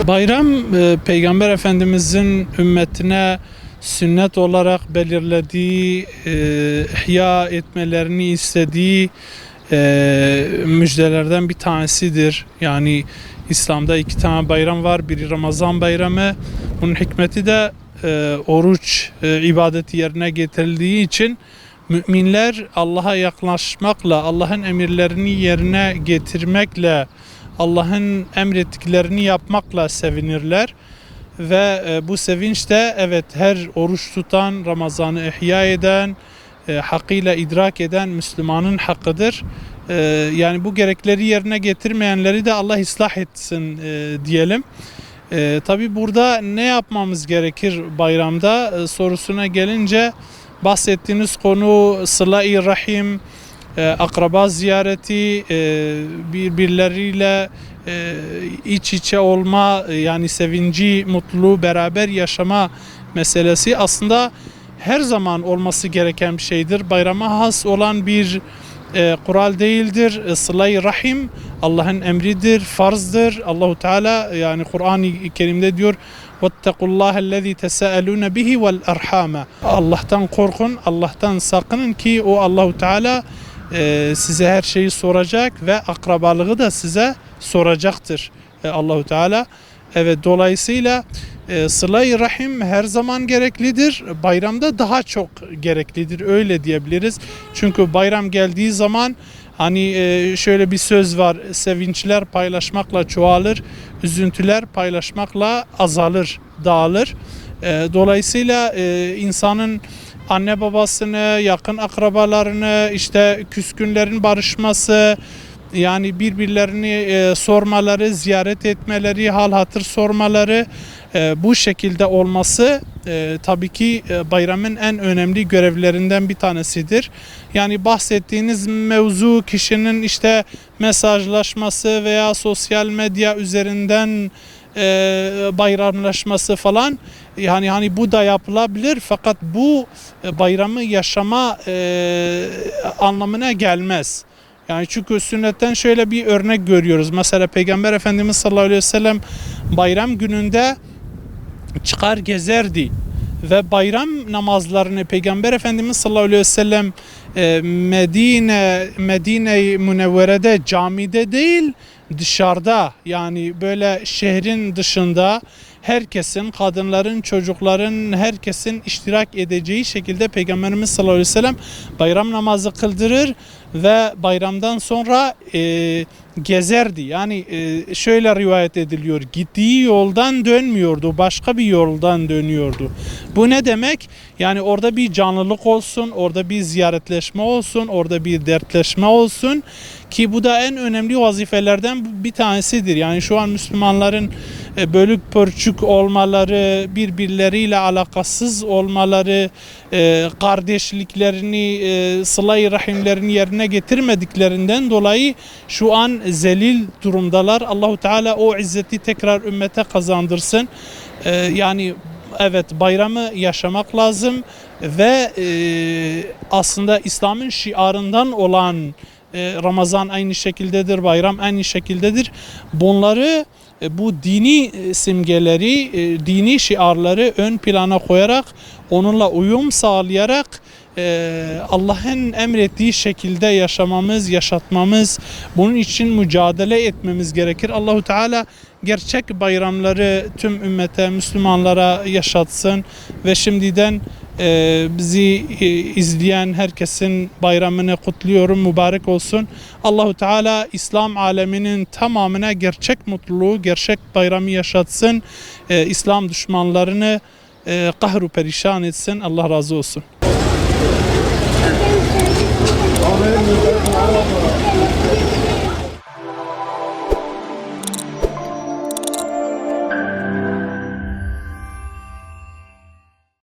Bayram, Peygamber Efendimizin ümmetine sünnet olarak belirlediği, ihya etmelerini istediği müjdelerden bir tanesidir. Yani İslam'da iki tane bayram var. Biri Ramazan bayramı. Bunun hikmeti de oruç ibadeti yerine getirildiği için müminler Allah'a yaklaşmakla, Allah'ın emirlerini yerine getirmekle, Allah'ın emrettiklerini yapmakla sevinirler. Ve bu sevinç de evet her oruç tutan, Ramazan'ı ihya eden, hakkıyla idrak eden Müslümanın hakkıdır. Yani bu gerekleri yerine getirmeyenleri de Allah ıslah etsin diyelim. Tabi burada ne yapmamız gerekir bayramda sorusuna gelince bahsettiğiniz konu sıla-i rahim, akraba ziyareti, birbirleriyle iç içe olma, yani sevinci, mutluluğu beraber yaşama meselesi aslında her zaman olması gereken bir şeydir. Bayrama has olan bir kural değildir. Sıla-i rahim Allah'ın emridir, farzdır. Allahu Teala yani Kur'an-ı Kerim'de diyor: "Vettekullâhellezî tesâelûne bihi vel erhâme." Allah'tan korkun, Allah'tan sakının ki o Allahu Teala size her şeyi soracak ve akrabalığı da size soracaktır Allahu Teala. Evet, dolayısıyla sıla-i rahim her zaman gereklidir. Bayramda daha çok gereklidir, öyle diyebiliriz. Çünkü bayram geldiği zaman hani şöyle bir söz var: sevinçler paylaşmakla çoğalır, üzüntüler paylaşmakla azalır, dağılır. Dolayısıyla insanın anne babasını, yakın akrabalarını, işte küskünlerin barışması, yani birbirlerini sormaları, ziyaret etmeleri, hal hatır sormaları, bu şekilde olması tabii ki bayramın en önemli görevlerinden bir tanesidir. Yani bahsettiğiniz mevzu kişinin işte mesajlaşması veya sosyal medya üzerinden bayramlaşması falan, yani hani bu da yapılabilir, fakat bu bayramı yaşama anlamına gelmez. Yani çünkü sünnetten şöyle bir örnek görüyoruz. Mesela Peygamber Efendimiz sallallahu aleyhi ve sellem bayram gününde çıkar gezerdi ve bayram namazlarını Peygamber Efendimiz sallallahu aleyhi ve sellem Medine-i Münevvere'de, camide değil, dışarıda, yani böyle şehrin dışında herkesin, kadınların, çocukların, herkesin iştirak edeceği şekilde Peygamberimiz sallallahu aleyhi ve sellem bayram namazı kıldırır ve bayramdan sonra gezerdi. Yani şöyle rivayet ediliyor: gittiği yoldan dönmüyordu, başka bir yoldan dönüyordu. Bu ne demek? Yani orada bir canlılık olsun, orada bir ziyaretleşme olsun, orada bir dertleşme olsun ki bu da en önemli vazifelerden bir tanesidir. Yani şu an Müslümanların bölük pörçük olmaları, birbirleriyle alakasız olmaları, kardeşliklerini, sıla-i rahimlerini yerine getirmediklerinden dolayı şu an zelil durumdalar. Allahu Teala o izzeti tekrar ümmete kazandırsın. Yani evet, bayramı yaşamak lazım ve aslında İslam'ın şiarından olan Ramazan aynı şekildedir, bayram aynı şekildedir. Bunları, bu dini simgeleri, dini şiarları ön plana koyarak, onunla uyum sağlayarak Allah'ın emrettiği şekilde yaşamamız, yaşatmamız, bunun için mücadele etmemiz gerekir. Allahu Teala gerçek bayramları tüm ümmete, Müslümanlara yaşatsın ve şimdiden bizi izleyen herkesin bayramını kutluyorum, mübarek olsun. Allahu Teala İslam aleminin tamamına gerçek mutluluğu, gerçek bayramı yaşatsın. İslam düşmanlarını kahru perişan etsin. Allah razı olsun.